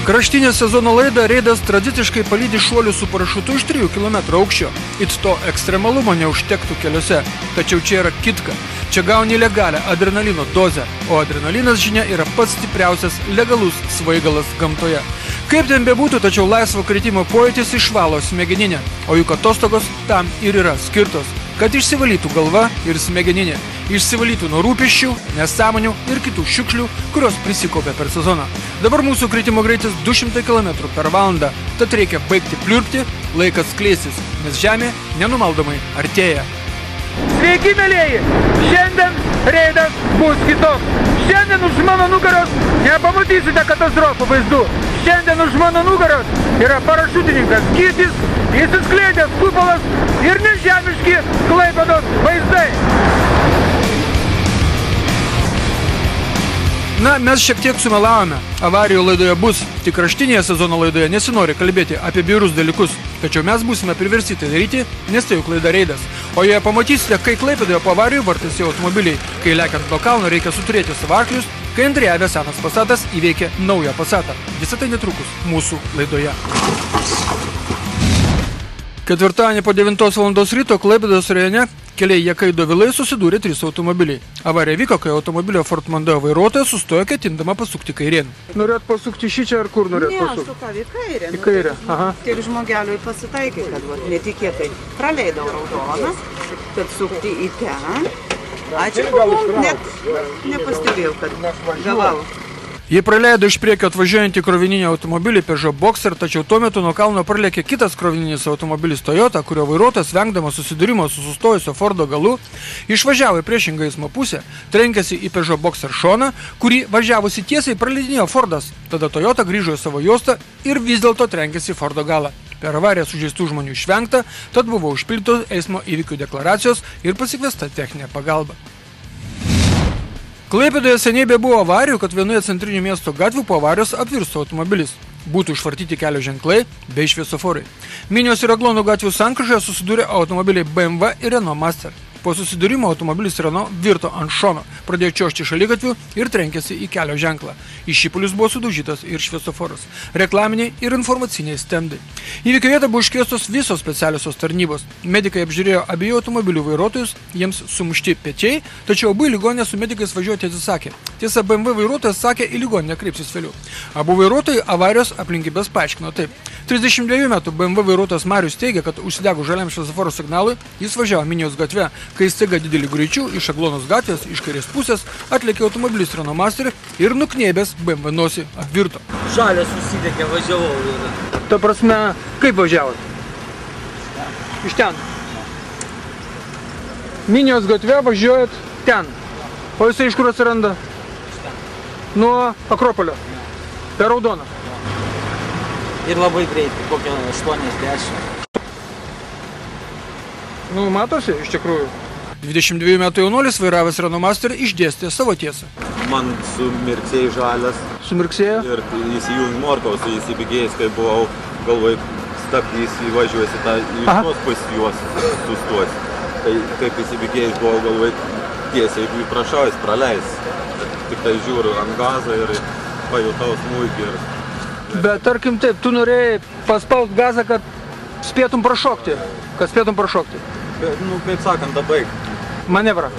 Kraštinę sezono laidą reidas tradiciškai palydi šuolių su parašutu iš 3 km aukščio. It to ekstremalumo neužtektų keliuose, tačiau čia yra kitka. Čia gauni legalią adrenalino dozę, o adrenalinas, žinia, yra pats stipriausias legalus svaigalas gamtoje. Kaip ten bebūtų, tačiau laisvo kritimo pojūtis išvalo smegeninę, o juk atostogos tam ir yra skirtos, kad išsivalytų galva ir smegeninė, išsivalytų nuo rūpesčių, nesąmonių ir kitų šiukšlių, kurios prisikaupė per sezoną. Dabar mūsų kritimo greitis 200 km per valandą, tad reikia baigti pliurpti, laikas skleistis, nes žemė nenumaldomai artėja. Sveiki, mėlėjai! Šiandien reidas bus kitoks. Šiandien už mano nugaros nepamatysite katastrofų vaizdų. Šiandien už mano nugaros yra parašutininkas Gytis, įsiskleidęs kupolas ir nežemiški Klaipėdos vaizdai. Na, mes šiek tiek sumelavome. Avarijų laidoje bus, tik kraštinėje sezono laidoje nesinori kalbėti apie bjaurius dalykus. Tačiau mes būsime priversti tai daryti, nes tai jau klaida reidas. O joje pamatysite, kai Klaipėdoje po avarijų vartasi automobiliai, kai lekiant nuo kalno reikia suturėti savo arklius, kai Andrijave senas Passatas įveikia naują Passatą. Visą tai netrukus mūsų laidoje. Ketvirtadienį po 9 val. Ryto Klaipėdos rajone keliai Jakaido-Vilai susidūrė 3 automobiliai. Avarija vyko, kai automobilio Ford Mondeo vairuotojas sustojo ketindama pasukti kairėn. Norėt pasukti šičia ar kur norėt pasukti? Ne, sukau į kairę. Į kairę, aha. Tiek žmogeliui pasitaikė, kad netikėtai praleidau raudonas, kad sukti į ten. Ačiū, net nepastebėjau, kad gavau. Jie praleido iš priekio atvažiuojantį krovininį automobilį Peugeot Boxer, tačiau tuo metu nuo kalno pralėkė kitas krovininis automobilis Toyota, kurio vairuotojas, vengdamas susidūrimo su sustojusio Fordo galu, išvažiavo į priešingą eismo pusę, trenkėsi į Peugeot Boxer šoną, kurį važiavusi tiesiai praleidinėjo Fordas. Tada Toyota grįžo į savo juostą ir vis dėlto trenkėsi į Fordo galą. Per avariją sužeistų žmonių išvengta, tad buvo užpildytos eismo įvykių deklaracijos ir pasikviesta techninė pagalba. Klaipėdoje seniai bebuvo avarijų, kad vienoje centrinių miesto gatvių po avarijos apvirsto automobilis. Būtų išvartyti kelio ženklai bei šviesoforai. Minijos ir Aglonų gatvių sankryžoje susidūrė automobiliai BMW ir Renault Master. Po susidūrimo automobilis Renault virto ant šono, pradėjo čiuožti šaligatviu ir trenkėsi į kelio ženklą. Į šipulius buvo sudaužytas ir šviesoforas, reklaminiai ir informaciniai stendai. Įvykio vietą buvo iškviestos visos specialiosios tarnybos. Medikai apžiūrėjo abiejų automobilių vairuotojus, jiems sumušti pečiai, tačiau abu į ligoninę su medikais važiuoti atsisakė. Tiesa, BMW vairuotojas sakė, į ligoninę kreipsis vėliau. Abu vairuotojai avarijos aplinkybės paaiškino taip. 32 metų BMW vairuotojas Marius teigia, kad užsidego žaliam šviesoforo signalui, jis važiavo Minijos gatve, kai staiga dideliu greičiu iš Aglonos gatvės iš kairės pusės atlėkė automobilis Renault Master ir nuknėbęs BMW nosį apvirto. Žalė susidegė, važiavau. Ta prasme, kaip važiavot? Iš ten. Minijos gatve važiuojat ten. O jisai iš kur atsiranda? Nuo Akropolio. Per raudoną. Ir labai greitai, kokią 80. Nu, matosi, iš tikrųjų. 22 metų jaunuolis vairavęs Renault Master išdėstė savo tiesą. Man sumirksėjo žalias Sumirksėjo? ir įsijungė morkos, įsibėgėjęs, kai buvau, galvoj stabdys įvažiuosi tą iš pas juos sustos. Tai kaip įsibėgėjęs buvau, galvoj tiesiai prašau, jis praleis. Tik tai žiūriu ant gazą ir pajutau smūgį. Bet tarkim taip, tu norėjai paspaust gazą, kad spėtum prašokti. Nu, kaip sakant, dabaig. Manevrą.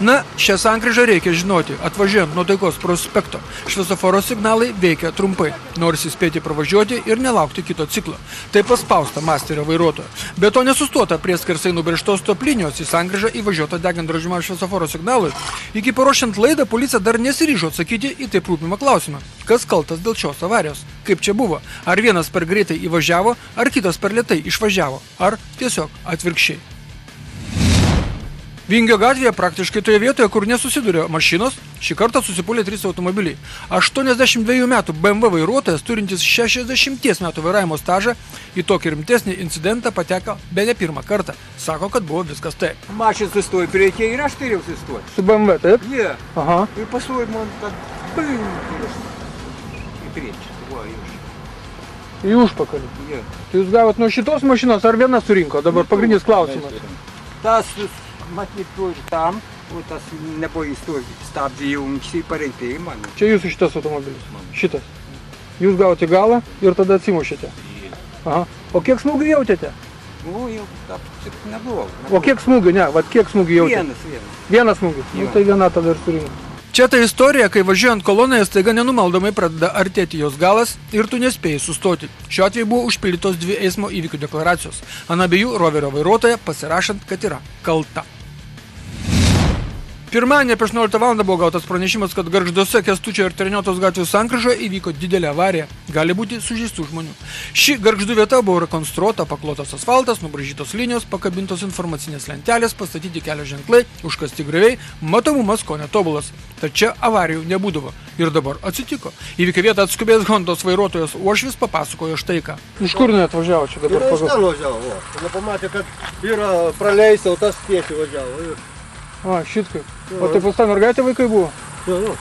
Na, šią sankryžą reikia žinoti, atvažiuojant nuo Taikos prospekto. Šviesoforo signalai veikia trumpai, norisi spėti pravažiuoti ir nelaukti kito ciklo. Tai paspausta Masterio vairuotojo. Be to nesustota prie skersai nubrėžtos stop linijos į sankryžą įvažiuota degant draudžiamam šviesoforo signalui. Iki paruošiant laidą policija dar nesiryžo atsakyti į taip rūpimą klausimą. Kas kaltas dėl šios avarijos? Kaip čia buvo? Ar vienas per greitai įvažiavo, ar kitas per lėtai išvažiavo? Ar tiesiog atvirkščiai? Vingio gatvėje praktiškai toje vietoje, kur nesusidūrė mašinos, šį kartą susipūlė 3 automobiliai. 82 metų BMW vairuotojas, turintis 60 metų vairavimo stažą, į tokį rimtesnį incidentą pateko bene pirmą kartą. Sako, kad buvo viskas taip. Mašina sustojo priekyje ir aš turėjau sustoti. Su BMW, taip? Jie. Aha. Ir paskui man kad į priekį. Į užpakalį. Jie. Tai jūs gavot nuo šitos mašinos, ar viena surinko? Dabar pagrindinis klausimas. Tas matyt ir tam, o tas nebuvo įstojęs, stabdžiai jungsi pareitai man. Čia jūsų šitas automobilis? Šitas? Jūs gauti galą ir tada atsimušėte. Aha. O kiek smūgių jautėte? Nu, jau taip nebuvo. O kiek smūgių, ne, vat kiek smūgių jautėte? Vienas. Vienas smūgis. Nu, tai viena tada ir surinko. Čia ta istorija, kai važiuojant kolonoje staiga nenumaldomai pradeda artėti jos galas ir tu nespėjai sustoti. Šiuo atveju buvo užpildytos 2 eismo įvykių deklaracijos. Ant abiejų roverio vairuotoja pasirašant, kad yra kalta. Pirmadienį apie 18 val. Buvo gautas pranešimas, kad Gargžduose Kęstučio ir Treniuotos gatvių sankryžoje įvyko didelė avarija. Gali būti sužeistų žmonių. Ši Gargždų vieta buvo rekonstruota, paklotas asfaltas, nubraižytos linijos, pakabintos informacinės lentelės, pastatyti kelio ženklai, užkasti grioviai, matomumas ko netobulas. Tačiau avarijų nebūdavo. Ir dabar atsitiko. Įvykio vietą atskubėjęs Hondos vairuotojas Uošvis papasakojo štai ką. Iš kur neatvažiavo čia dabar? Ir iš ten važiavo. Nepamatė, kad yra praleisiau, tas tiesiai važiavo. A, šitkai. O tai pas tą mergaitę vaikai buvo? Jo.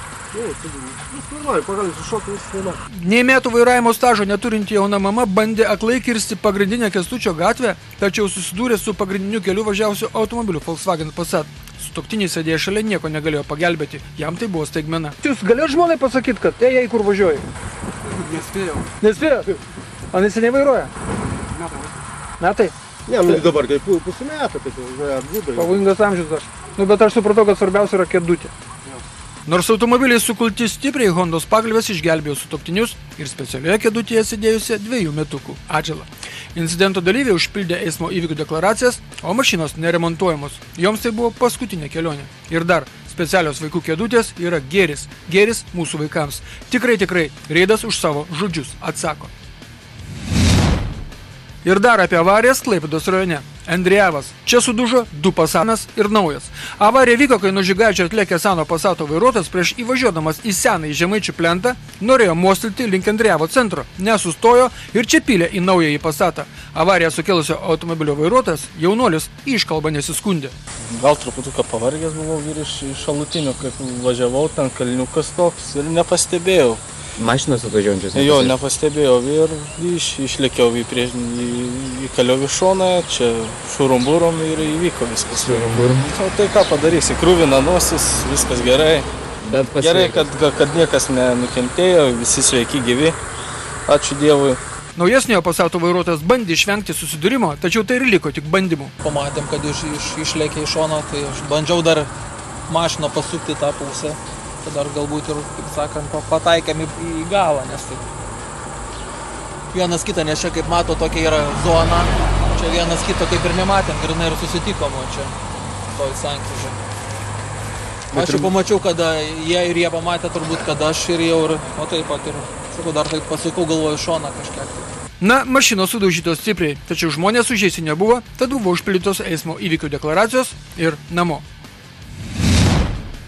Normaliai, pagalis iššokė visą dieną. Nei metų vairavimo stažo neturinti jauna mama bandė aklai kirsti pagrindinę Kęstučio gatvę, tačiau susidūrė su pagrindiniu keliu važiavusiu automobiliu Volkswagen Passat. Sutuoktiniai sėdėję šalia nieko negalėjo pagelbėti, jam tai buvo staigmena. Jūs galėjo žmonai pasakyti, kad ei, kur važiuoji? Nespėjau. Nespėjo? O neseniai vairuoja? Metai? Ne, nu dabar kaip pusę metų, taip jau atgūdai. Pavojingas amžius dar. Nu, bet aš supratau, kad svarbiausia yra kėdutė. Nors automobiliai sukulti stipriai, Hondos pagalvės išgelbėjo sutuoktinius ir specialioje kėdutėje sėdėjusi 2 metukų Adželą. Incidento dalyviai užpildė eismo įvykių deklaracijas, o mašinos neremontuojamos. Joms tai buvo paskutinė kelionė. Ir dar, specialios vaikų kėdutės yra gėris. Gėris mūsų vaikams. Tikrai, reidas už savo žodžius atsako. Ir dar apie avarijas Klaipėdos rajone. Andrijavas. Čia sudužo 2 Passatas ir naujas. Avarija vyko, kai nuo Žygaičio atlėkė seno Passato vairuotojas prieš įvažiuodamas į senąjį Žemaičių plentą norėjo mostelti link Andrijavo centro. Nesustojo ir čia pylė į naująjį Passatą. Avariją sukėlusio automobilio vairuotojas, jaunuolis, į iškalbą nesiskundė. Gal truputuką pavargęs buvau ir iš šalutinių, kaip važiavau, ten kalniukas toks ir nepastebėjau. Mašinos atvažiuojančios. Jo, nepastebėjau ir išlėkiau į kaliovių šoną, čia šurumburom ir įvyko viskas. O tai ką padarysi, krūvina nosis, viskas gerai. Gerai, kad niekas nenukentėjo, visi sveiki gyvi, ačiū Dievui. Naujesniojo Passato vairuotojas bandė išvengti susidūrimo, tačiau tai ir liko tik bandymu. Pamatėm, kad išlėkė į šoną, tai aš bandžiau dar mašiną pasukti tą pusę. Tada galbūt ir, kaip sakant, pataikėm į galą, nes tai vienas kitą, nes čia, kaip mato, tokia yra zona, čia vienas kito kaip ir nematėm, grinai ir susitikom, o čia toj sankryžai. Aš jau pamačiau, kada jie pamatė turbūt, kad aš ir jau, o taip pat ir, sakau, dar taip pasukau galvoju šoną kažkiek. Na, mašinos sudaužytos stipriai, tačiau žmonės sužeisti nebuvo, tad buvo užpildytos eismo įvykių deklaracijos ir namo.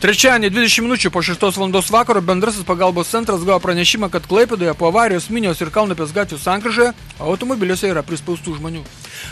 Trečiadienį 20 minučių po 6 val. Vakaro bendrasis pagalbos centras gavo pranešimą, kad Klaipėdoje po avarijos Minios ir Kalnupės gatvių sankryžoje automobiliuose yra prispaustų žmonių.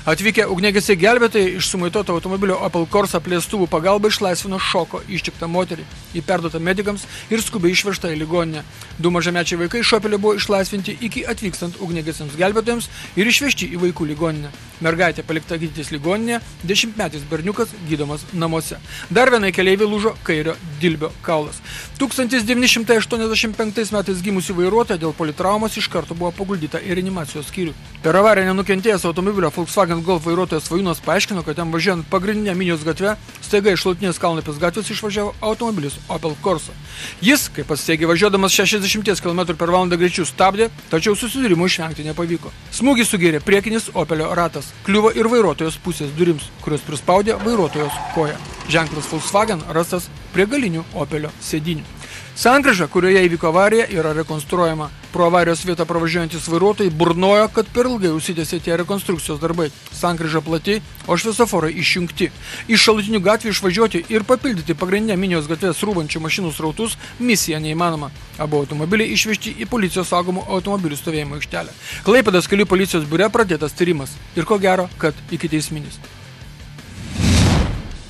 Atvykę ugniagesiai gelbėtojai iš sumaitoto automobilio Opel Corsa plėstuvų pagalba išlaisvino šoko ištiktą moterį. Ji perduota medikams ir skubiai išvežta į ligoninę. 2 mažamečiai vaikai iš Opelio buvo išlaisvinti iki atvykstant ugniagesiams gelbėtojams ir išvežti į vaikų ligoninę. Mergaitė palikta gydytis ligoninėje, 10-metis berniukas gydomas namuose. Dar vienai keleiviai lūžo kairio dilbio kaulas. 1985 metais gimusi vairuotoja dėl politraumos iš karto buvo paguldyta į reanimacijos skyrių. Per avariją nenukentėjęs automobilio Volkswagen Golf vairuotojas Svajūnas paaiškino, kad jam važiuojant pagrindinę Minijos gatvę, staiga iš šalutinės Kalnupės gatvės išvažiavo automobilis Opel Corsa. Jis, kaip pasiteigė, važiuodamas 60 km/h greičiu stabdė, tačiau susidūrimų išvengti nepavyko. Smūgį sugėrė priekinis Opelio ratas. Kliuvo ir vairuotojos pusės durims, kurios prispaudė vairuotojos koją. Ženklas Volkswagen rastas prie galinių Opelio sėdinių. Sankryža, kurioje įvyko avarija, yra rekonstruojama. Pro avarijos vietą pravažiuojantis vairuotojai burnojo, kad per ilgai užsitęsė tie rekonstrukcijos darbai. Sankryža plati, o šviesoforai išjungti. Iš šalutinių gatvių išvažiuoti ir papildyti pagrindinę Minijos gatvės rūbančių mašinų srautus misija neįmanoma. Abu automobiliai išvežti į policijos saugomų automobilių stovėjimo aikštelę. Klaipėdos kelių policijos biure pradėtas tyrimas. Ir ko gero, kad ikiteisminis.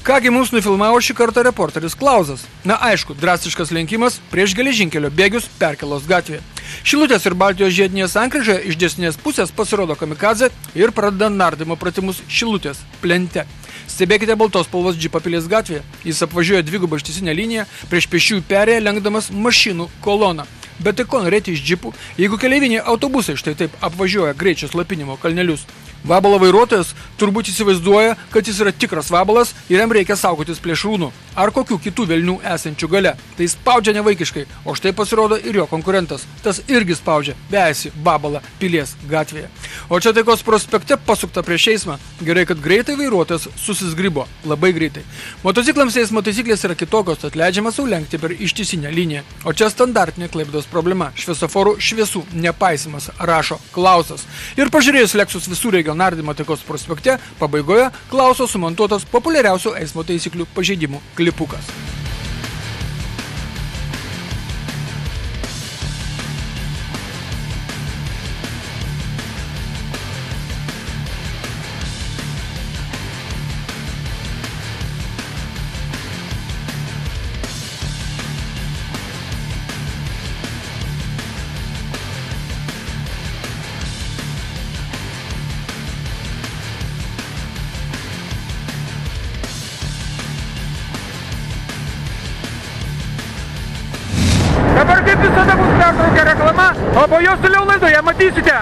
Kągi mums nufilmavo šį kartą reporteris Klausas. Na aišku, drastiškas lenkimas prieš geležinkelio bėgius Perkėlos gatvėje. Šilutės ir Baltijos žiedinėje sankryžoje iš dešinės pusės pasirodo kamikadzė ir pradeda nardymo pratimus Šilutės plente. Stebėkite baltos spalvos džipą Pilies gatvėje. Jis apvažiuoja dvigubą ištisinę liniją prieš pėsčiųjų perėją lenkdamas mašinų koloną. Bet tai ko norėti iš džipų, jeigu keleiviniai autobusai štai taip apvažiuoja greičio slopinimo kalnelius? Vabalo vairuotojas turbūt įsivaizduoja, kad jis yra tikras vabalas ir jam reikia saugotis plėšrūnų ar kokių kitų velnių esančių gale. Tai spaudžia nevaikiškai, o štai pasirodo ir jo konkurentas. Tas irgi spaudžia, vejasi vabalą Pilies gatvėje. O čia Taikos prospekte pasukta prieš eismą. Gerai, kad greitai vairuotojas susizgribo, labai greitai. Motociklams eismo taisyklės yra kitokios, tad leidžiama sau lenkti per ištisinę liniją. O čia standartinė Klaipėdos problema – šviesoforų šviesų nepaisymas, rašo Klausas. Ir pažiūrėjus Lexus visureigio nardymą Taikos prospekte, pabaigoje Klauso sumontuotas populiariausių eismo taisyklių pažeidimų klipukas. Dabar kaip visada bus pertraukia reklama, o po jos toliau laidoje matysite.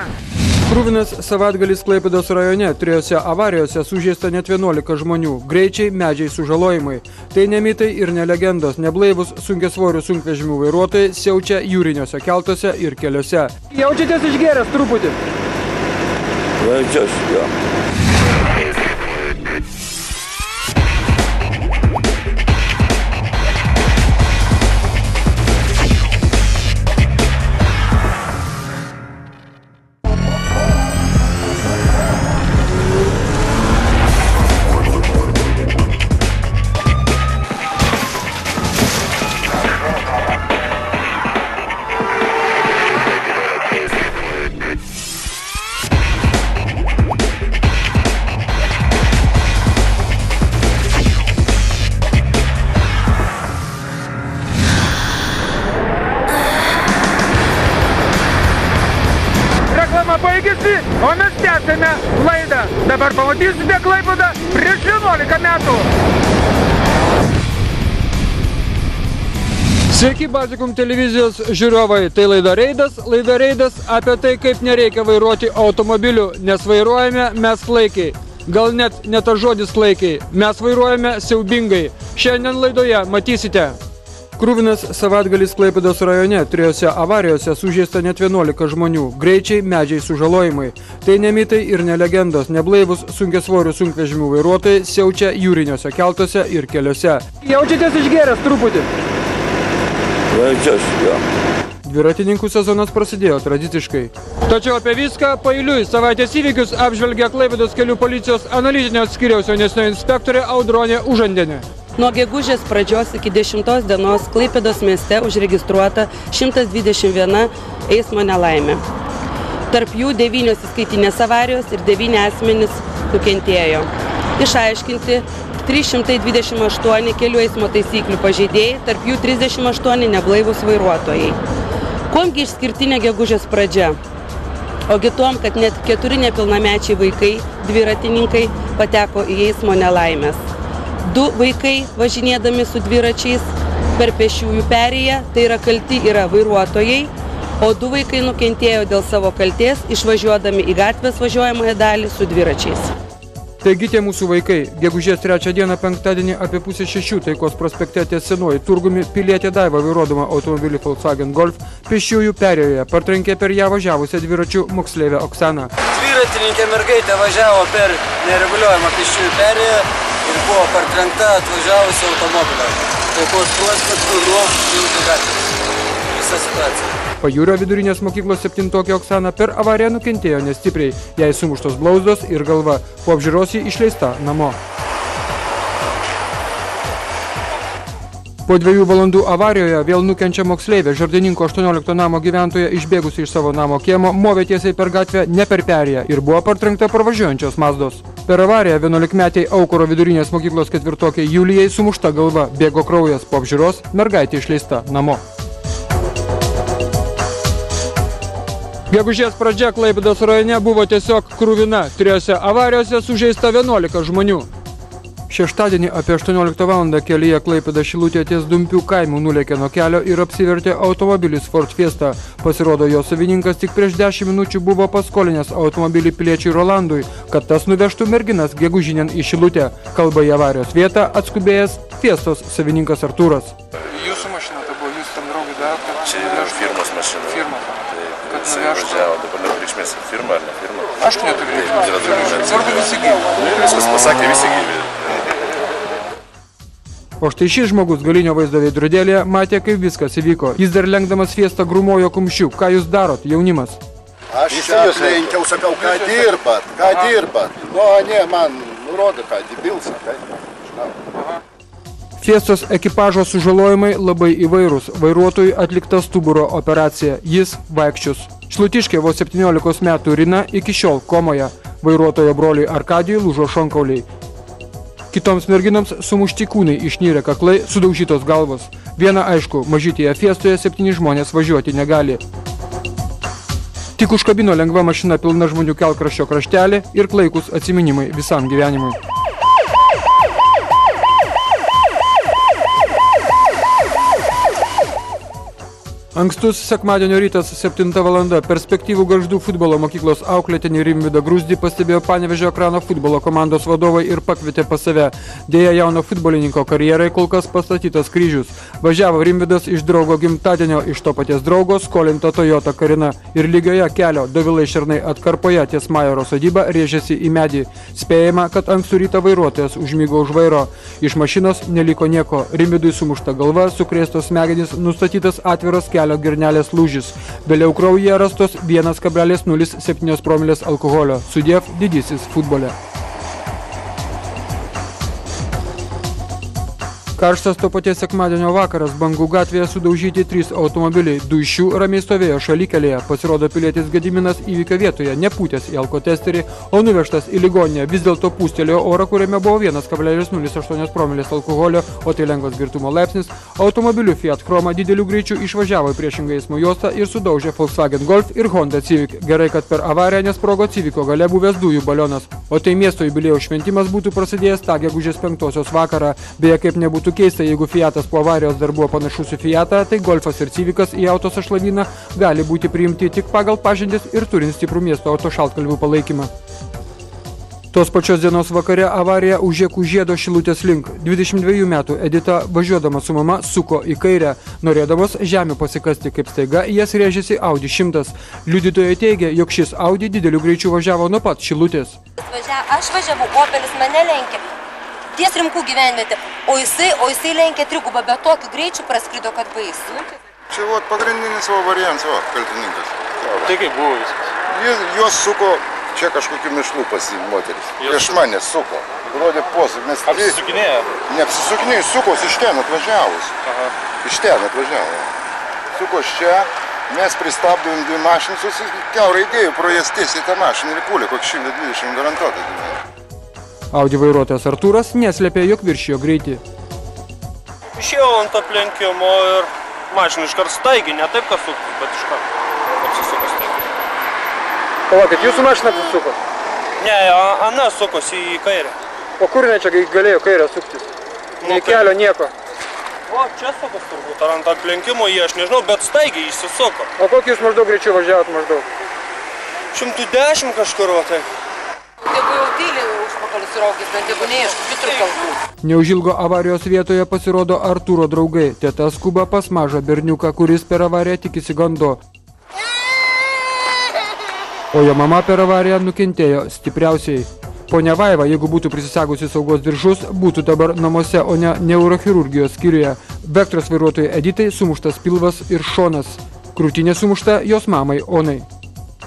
Kruvinas savaitgalis Klaipėdos rajone, 3 avarijose sužeista net 11 žmonių, greičiai, medžiai sužalojimai. Tai ne mitai ir ne legendos, neblaivus sunkiasvorių sunkvežimių vairuotojai siaučia jūriniuose keltuose ir keliuose. Jaučiatės išgėręs truputį? Jaučiuosi, jo. Baigėsi, o mes tęsėme laidą. Dabar pamatysite Klaipėdą prieš 11 metų. Sveiki, Baltikum televizijos žiūrovai. Tai laida Reidas apie tai, kaip nereikia vairuoti automobilių, nes vairuojame mes klaikiai. Gal net ne tas žodis klaikiai, mes vairuojame siaubingai. Šiandien laidoje matysite. Kruvinas savaitgalis Klaipėdos rajone, 3 avarijose sužeista net 11 žmonių, greičiai, medžiai sužalojimai. Tai ne mitai ir ne legendos, neblaivus sunkiasvorių sunkvežimių vairuotojai siaučia jūriniuose keltuose ir keliuose. Jaučiatės išgėręs truputį? Jaučiuosi, jo. Dviratininkų sezonas prasidėjo tradiciškai. Tačiau apie viską paeiliui savaitės įvykius apžvelgia Klaipėdos kelių policijos analitinio skyriaus jaunesnioji inspektorė Audronė Užandienė. Nuo gegužės pradžios iki 10 dienos Klaipėdos mieste užregistruota 121 eismo nelaimė. Tarp jų 9 įskaitinės avarijos ir 9 asmenys nukentėjo. Išaiškinti 328 kelių eismo taisyklių pažeidėjai, tarp jų 38 neblaivūs vairuotojai. Kuomgi išskirtinė gegužės pradžia? Ogi tuom, kad net 4 nepilnamečiai vaikai, dviratininkai, pateko į eismo nelaimės. 2 vaikai važinėdami su dviračiais per pėsčiųjų perėją, tai yra kalti yra vairuotojai, o 2 vaikai nukentėjo dėl savo kaltės, išvažiuodami į gatvės važiuojamąją dalį su dviračiais. Taigi tie mūsų vaikai, gegužės 3 dieną penktadienį apie 5:30 Taikos prospekte ties senuoju turgumi pilietė Daiva vairuodama automobilį Volkswagen Golf pėsčiųjų perėjoje partrenkė per ją važiavusią dviračių moksleivę Oksaną. Dviratininkė mergaitė važiavo per nereguliuojamą pėsčiųjų perėją ir buvo partrenkta atvažiavusi automobilio. Taikos prospektu nuo Tiltų gatvės. Visa situacija. Pajūrio vidurinės mokyklos 7-tokė Oksana per avariją nukentėjo nestipriai, jai sumuštos blauzdos ir galva, po apžiūros ji išleista namo. Po 2 valandų avarijoje vėl nukenčia moksleivė, Žardininko 18 namo gyventoja išbėgusi iš savo namo kiemo, movė tiesiai per gatvę, ne per perėją ir buvo partrenkta pravažiuojančios Mazdos. Per avariją 11-metei Aukuro vidurinės mokyklos 4-tokė Julijai sumušta galva, bėgo kraujas, po apžiūros mergaitė išleista namo. Gegužės pradžia Klaipėdos rajone buvo tiesiog kruvina. 3 avarijose sužeista 11 žmonių. Šeštadienį apie 18 val. Kelyje Klaipėda Šilutė ties Dumpių kaimų nulėkė nuo kelio ir apsivertė automobilis Ford Fiesta. Pasirodo, jo savininkas tik prieš 10 minučių buvo paskolinęs automobilį piliečiui Rolandui, kad tas nuvežtų merginas gegužinėn į Šilutę. Kalba į avarijos vietą atskubėjęs Fiestos savininkas Artūras. Jūsų mašina, tai buvo jūsų tam draugui davė? Čia yra firmos mašina. Firma. Kad nuvežavo, dabar neturėkmės, firma ar ne firma? Aš neturiu. Svarbu visi gyvi. Viskas pasakė, visi gyvi. O štai šis žmogus galinio vaizdo veidrodėlėje matė, kaip viskas įvyko. Jis dar lenkdamas Fiestą grūmojo kumščiu. Ką jūs darot, jaunimas? Aš čia lenkiau, sakau, ką dirbat? Nu, ne, man nurodo, ką debilsa, Fiestos ekipažo sužalojimai labai įvairūs. Vairuotojui atlikta stuburo operacija. Jis vaikščius. Šilutiškė vos 17 metų Rina iki šiol komoje. Vairuotojo broliui Arkadijui lūžo šonkauliai. Kitoms merginoms sumušti kūnai išnyrė kaklai, sudaužytos galvos. Viena aišku, mažytėje Fiestoje 7 žmonės važiuoti negali. Tik užkabino lengva mašina pilna žmonių kelkraščio kraštelį ir klaikus atsiminimai visam gyvenimui. Ankstus sekmadienio rytas 7 val. Perspektyvų Gargždų futbolo mokyklos auklėtinį Rimvydą Gruzdį pastebėjo Panevėžio Ekrano futbolo komandos vadovai ir pakvietė pas save. Deja, jauno futbolininko karjerai kol kas pastatytas kryžius. Važiavo Rimvydas iš draugo gimtadienio, iš to paties draugo skolinta Toyota Karina. Ir lygioje kelio Dovilai Šernai atkarpoje ties Majoro sodyba rėžėsi į medį. Spėjama, kad ankstų rytą vairuotojas užmygo už vairo. Iš mašinos neliko nieko. Rimvydui sumušta galva, sukrėstos smegenys, nustatytas atviras kelio girnelės lūžis. Vėliau kraujyje rastos 1,07 promilės alkoholio. Sudiev didysis futbole. Karštas to paties sekmadienio vakaras. Bangų gatvėje sudaužyti 3 automobiliai. 2 iš jų ramiai stovėjo šalikelėje. Pasirodo, pilietis Gediminas įvykio vietoje nepūtęs į alkotesterį, o nuvežtas į ligoninę. Vis dėlto pūstelėjo orą, kuriame buvo 1,08 promilės alkoholio, o tai lengvas girtumo laipsnis. Automobiliu Fiat Chroma dideliu greičiu išvažiavo priešingą eismo juostą ir sudaužė Volkswagen Golf ir Honda Civic. Gerai, kad per avariją nesprogo Civico gale buvęs dujų balionas. O tai miesto jubiliejaus šventimas būtų prasidėjęs tą gegužės 5 vakarą. Beje, kaip nebūtų keista, jeigu Fiatas po avarijos dar buvo panašus į Fiatą, tai Golfas ir Civicas į autosašlavyną gali būti priimti tik pagal pažintis ir turint stiprų miesto autošaltkalvių palaikymą. Tos pačios dienos vakare avarija Užėkų žiedo Šilutės link. 22 metų Edita, važiuodama su mama, suko į kairę. Norėdamas žemių pasikasti, kaip staiga jas rėžėsi Audi 100. Liudytojai teigia, jog šis Audi dideliu greičiu važiavo nuo pat Šilutės. Aš važiavau, Opelis mane lenkė. Ties Rimkų gyvenvietė, o jisai lenkė trigubą, bet tokiu greičiu praskrido, kad baisu. Čia pagrindinis savo variantas, kaltininkas. Tai kaip buvo viskas? Juos suko, čia kažkokiu mišlu pasi moteris. Prieš mane suko. Rodė posūk, nes... Apsisukinėjo? Neapsisukinėjo, sukos iš ten atvažiavus. Iš ten atvažiavo. Sukos čia, mes pristabdėm 2 mašinas, kiaurai idėjų pro jas tiesiai tą mašiną ir pūlė, kokį 120 garantuotą gyvenę. Audi vairuotojas Artūras neslėpė, jog viršijo greitį. Išėjau ant aplenkimo ir mašina iškart staigi, ne taip, kad suktis, bet iškart apsisuko staigi. Palaukit, jūsų mašina apsisuko? Ne, Ana sukosi į kairę. O kur ne čia galėjo kairę suktis? Nei kelio nieko. O, čia sukos turbūt, ar ant aplenkimo jie, aš nežinau, bet staigiai išsisuko. O kokį jūs maždaug greičiau važiavot maždaug? 110 kažkur, o tai. Jeigu jau tyliai užpakalis raukis, bet jeigu neišku, kitur kalbų. Neužilgo avarijos vietoje pasirodo Artūro draugai. Teta skuba pas mažą berniuką, kuris per avariją tik išsigando. O jo mama per avariją nukentėjo stipriausiai. Ponia Vaiva, jeigu būtų prisisegusi saugos diržus, būtų dabar namuose, o ne neurochirurgijos skyriuje. Vectros vairuotojai Editai sumuštas pilvas ir šonas. Krūtinė sumušta jos mamai Onai.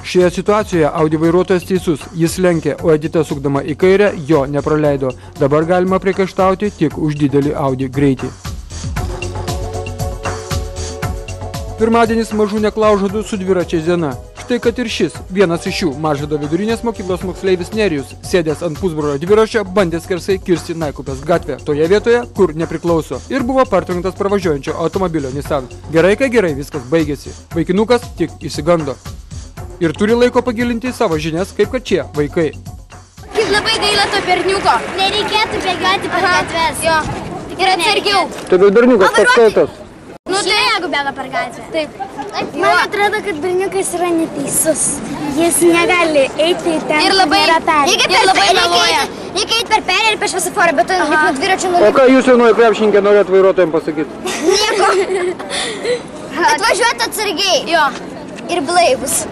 Šioje situacijoje Audi vairuotojas teisus, jis lenkė, o Edita sukdama į kairę jo nepraleido. Dabar galima priekaištauti tik už didelį Audi greitį. Pirmadienis mažų neklaužadų su dviračiais diena. Štai kad ir šis, vienas iš jų, Mažvydo vidurinės mokyklos moksleivis Nerijus, sėdęs ant pusbrolio dviračio, bandė skersai kirsti Naikupės gatvę, toje vietoje, kur nepriklauso, ir buvo partrenktas pravažiuojančio automobilio Nissan. Gerai, kai gerai, viskas baigėsi. Vaikinukas tik išsigando. Ir turi laiko pagilinti savo žinias, kaip kad šie vaikai. Labai gaila to berniuko. Nereikėtų bėgioti per gatves. Jo. Ir atsargiau. Tai bet berniukas pats kaltas. Nu tai jeigu bėga per gatvę. Taip. Man atrodo, kad berniukas yra neteisus. Jis negali eiti ten, ir labai meluoja. Reikia eiti per perėją ir per šviesoforą, bet lipt nuo dviračio O ką jūs jaunoji krepšininkė norėt vairuotojams pasakyti? Nieko. Atvažiuoti atsargiai. Jo. Ir blaivus.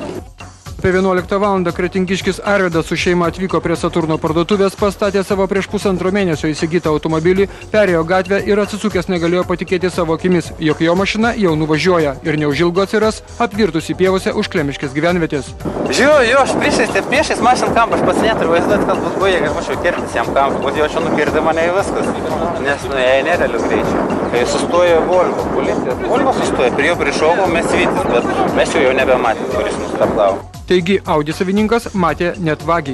Apie 11 valandą kretingiškis Arvydas su šeima atvyko prie Saturno parduotuvės, pastatė savo prieš pusantro mėnesio įsigytą automobilį, perėjo gatvę ir atsisukęs negalėjo patikėti savo akimis, jog jo mašina jau nuvažiuoja ir neužilgo atsiras apvirtusi pievose už Klemiškės gyvenvietės. Žiūrėjau, jo, aš priešais mašiną kampą, aš pats net ir vaizduot, kad bus buvę, kad mačiau kertis jam kampą, bet jo čia nukirdi mane į viskas, nes jai nedėliu greičiu. Kai sustojo Volvo, policija, Volvo sustojo, prie jo prišokau, mes vytis, bet mes jau nebematėm, kuris nustartavo. Taigi Audi savininkas matė net vagį.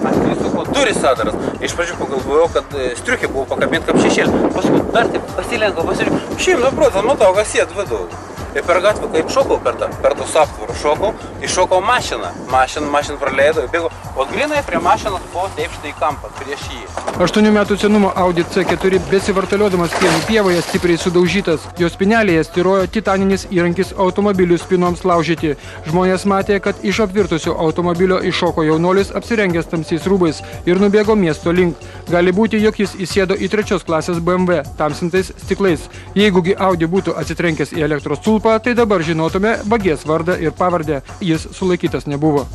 Atvysuko duris sadaras. Iš pradžių pagalvojau, kad striukė buvo pakabinti kaip šešėlį. Paskui dar taip pasilenko, pasirinko. Šiaip, protas, matau, kas sėd vidau. Ir per gatvę, kaip šokau per tos aptvarų, šokau, iššokau mašiną. Mašiną praleido, bėgo, o glinai prie mašinos buvo taip štai kampą, prieš jį. 8 metų senumo Audi C4 besivartaliodamas pienų pievoje stipriai sudaužytas. Jo spinelėje styrojo titaninis įrankis automobilių spinoms laužyti. Žmonės matė, kad iš apvirtusio automobilio iššoko jaunuolis apsirengęs tamsiais rūbais ir nubėgo miesto link. Gali būti, jog jis įsėdo į 3 klasės BMW tamsintais stiklais. Jeigu Audi būtų atsitrenkęs į elektros stulpą, tai dabar žinotume vagies vardą ir pavardę. Jis sulaikytas nebuvo.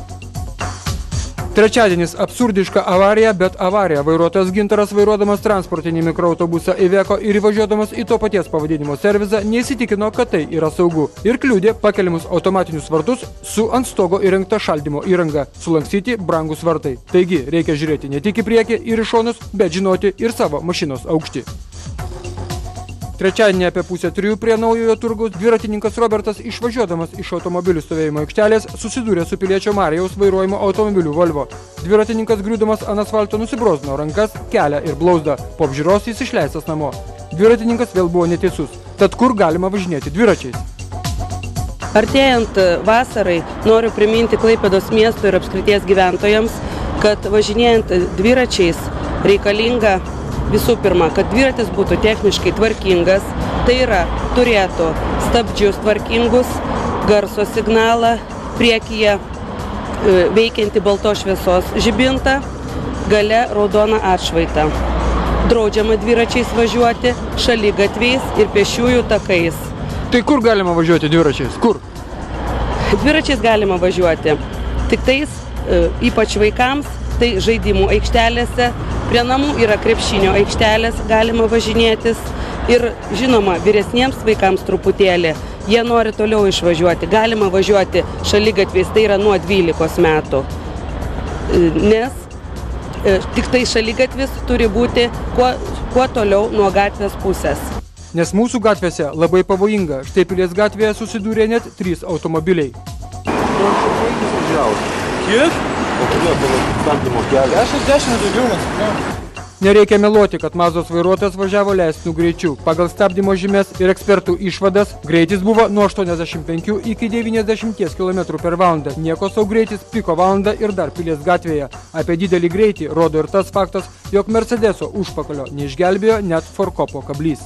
Trečiadienis absurdiška avarija, bet avarija. Vairuotojas Gintaras vairuodamas transportinį mikroautobusą Iveco ir įvažiuodamas į to paties pavadinimo servizą neįsitikino, kad tai yra saugu. Ir kliudė pakeliamus automatinius vartus su ant stogo įrengta šaldymo įranga. Sulankstyti brangus vartai. Taigi reikia žiūrėti ne tik į priekį ir į šonus, bet žinoti ir savo mašinos aukštį. Trečiadienį apie 2:30 prie naujojo turgaus dviratininkas Robertas išvažiuodamas iš automobilių stovėjimo aikštelės susidūrė su piliečio Marijaus vairuojimo automobiliu Volvo. Dviratininkas griūdamas ant asfalto nusibrozdino rankas, kelią ir blauzdą. Po apžiūros jis išleistas namo. Dviratininkas vėl buvo neteisus. Tad kur galima važinėti dviračiais? Artėjant vasarai noriu priminti Klaipėdos miesto ir apskrities gyventojams, kad važinėjant dviračiais reikalinga visų pirma, kad dviratis būtų techniškai tvarkingas, tai yra turėtų stabdžius tvarkingus, garso signalą, priekyje veikianti baltos šviesos žibintą, gale raudoną atšvaitą. Draudžiama dviračiais važiuoti šaligatviais ir pėsčiųjų takais. Tai kur galima važiuoti dviračiais? Kur? Dviračiais galima važiuoti. Tik tais, ypač vaikams, tai žaidimų aikštelėse, prie namų yra krepšinio aikštelės, galima važinėtis ir, žinoma, vyresniems vaikams truputėlį, jie nori toliau išvažiuoti, galima važiuoti šaligatviais, tai yra nuo 12 metų, nes tik tai šaligatvis turi būti kuo toliau nuo gatvės pusės. Nes mūsų gatvėse labai pavojinga, štai Pilies gatvėje susidūrė net 3 automobiliai. Kiek? O kodėl buvo stabdymo kelias? 10 daugiau mes. Nereikia meluoti, kad Mazdos vairuotojas važiavo leistinu greičiu. Pagal stabdymo žymės ir ekspertų išvadas, greitis buvo nuo 85 iki 90 km/h. Nieko sau greitis piko valandą ir dar Pilies gatvėje. Apie didelį greitį rodo ir tas faktas, jog Mercedeso užpakalio neišgelbėjo net forkopo kablys.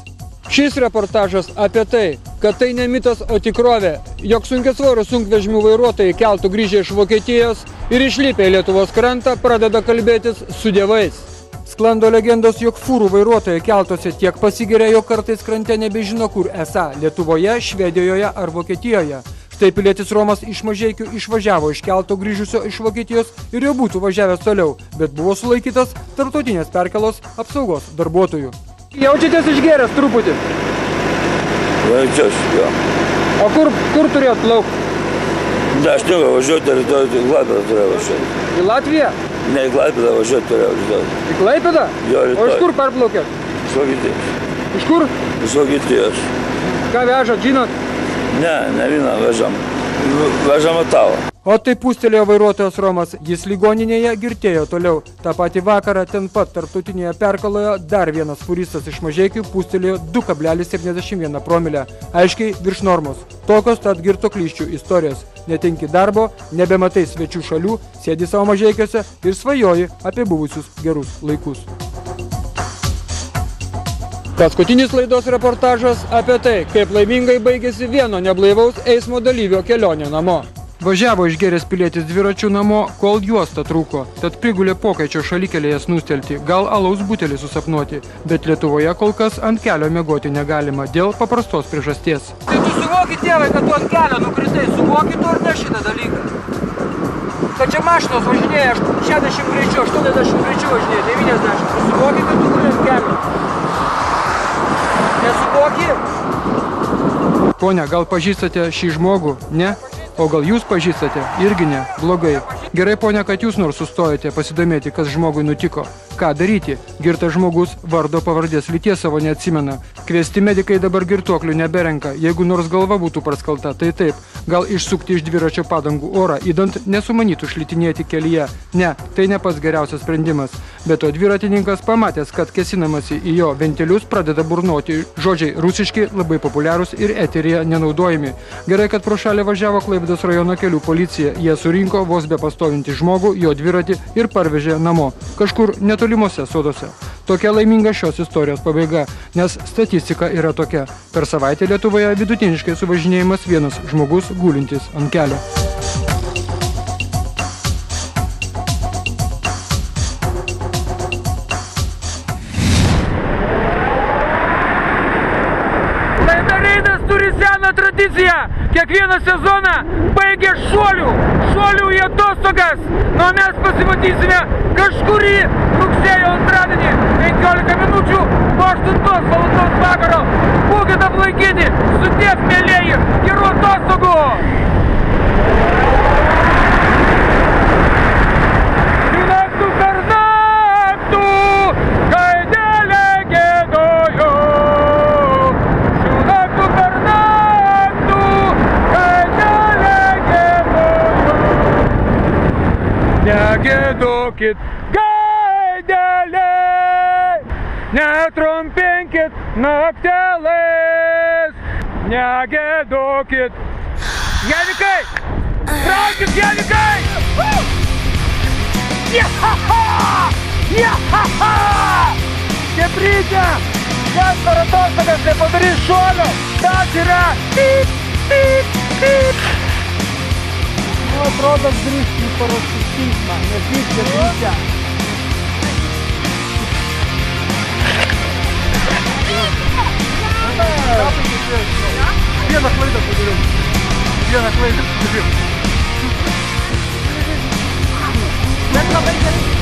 Šis reportažas apie tai, kad tai ne mitas, o tikrovė, jog sunkiasvorių sunkvežimių vairuotojai keltų grįžę iš Vokietijos ir išlipę į Lietuvos krantą pradeda kalbėtis su dievais. Sklando legendos, jog fūrų vairuotojai keltose tiek pasigeria, jog kartais krante nebežino, kur esą – Lietuvoje, Švedijoje ar Vokietijoje. Štai pilietis Romas iš Mažeikių išvažiavo iš kelto grįžusio iš Vokietijos ir jau būtų važiavęs toliau, bet buvo sulaikytas tarptautinės perkelos apsaugos darbuotojų. Jaučiatės išgėręs truputį? Jaučiuosi, jo. O kur turėjot plaukti? Ne, aš negaliu važiuoti, į Klaipėdą turėjau važiuoti. Į Latviją? Ne, į Klaipėdą važiuoti turėjau važiuoti. Į Klaipėdą? Jo, rytoj. O iš kur parplaukėt? Iš Vokietijos. Iš kur? Iš Vokietijos. Ką vežat, žinot? Ne vyną vežam. vežama tavo. O tai pūstelėjo vairuotojas Romas, jis ligoninėje girtėjo toliau. Ta patį vakarą ten pat tarptautinėje perkaloje dar vienas furistas iš Mažeikių pūstelėjo 2,71 promilę, aiškiai virš normos. Tokios tad girtuoklyščių istorijos. Netinki darbo, nebematai svečių šalių, sėdi savo Mažeikiuose ir svajoji apie buvusius gerus laikus. Paskutinis laidos reportažas apie tai, kaip laimingai baigėsi vieno neblaivaus eismo dalyvio kelionė namo. Važiavo išgėręs pilietis dviračių namo, kol juosta trūko, tad prigulė pokaičio šalikelėje snūstelti, gal alaus butelį susapnuoti, bet Lietuvoje kol kas ant kelio miegoti negalima dėl paprastos priežasties. Tai tu suvoki, tėvai, kad tu ant kelio nukritai, suvoki tu ar ne šitą dalyką? Kad čia mašinos važinėja 60 greičių, 80 greičių važinėja, 90, tu suvoki, kad tu guli ant kelio? Nesuvoki? Ponia, gal pažįstate šį žmogų? Ne? O gal jūs pažįstate? Irgi ne. Blogai. Gerai, ponia, kad jūs nors sustojate pasidomėti, kas žmogui nutiko. Ką daryti? Girtas žmogus vardo pavardės lyties savo neatsimena. Kviesti medikai dabar girtuoklių neberenka. Jeigu nors galva būtų praskalta, tai taip. Gal išsukti iš dviračio padangų orą, idant nesumanytų šlitinėti kelyje. Ne, tai ne pats geriausias sprendimas. Bet to dviratininkas pamatęs, kad kesinamasi į jo ventilius, pradeda burnoti. Žodžiai rusiški, labai populiarūs ir eteryje nenaudojami. Gerai, kad pro šalį važiavo Klaipėdos rajono kelių policija. Jie surinko vos be pastovintį žmogų, jo dviratį ir parvežė namo. Kažkur netolimuose soduose. Tokia laiminga šios istorijos pabaiga, nes statistika yra tokia. Per savaitę Lietuvoje vidutiniškai suvažinėjimas vienas žmogus gulintis ant kelio. Reidas turi seną tradiciją. Kiekvieną sezoną baigia šuolių į atostogas. Nu, mes pasimatysime kažkurį rugsėjo antradienį, 15 minučių po 8 valandos vakaro. Būkit aplankyti, sudės mėlėjai, gerų atostogų! Naktų per naktų, gaidelė gėdojo. Naktų per naktų, gaidelė gėdojo. Negėdokit gaideliai, netrumpinkit naktelės, negėdokit. Janikai! Traukit, Janikai! Jahaha! Jahaha! Chebrytė! Kas per atostogas nepadarys šuolio, tas yra pip, pip, pip. Nu, atrodo, grįžti į parašutizmą, nepykti Chebrytė. Vieną klaidą padariau. Bet labai gerai.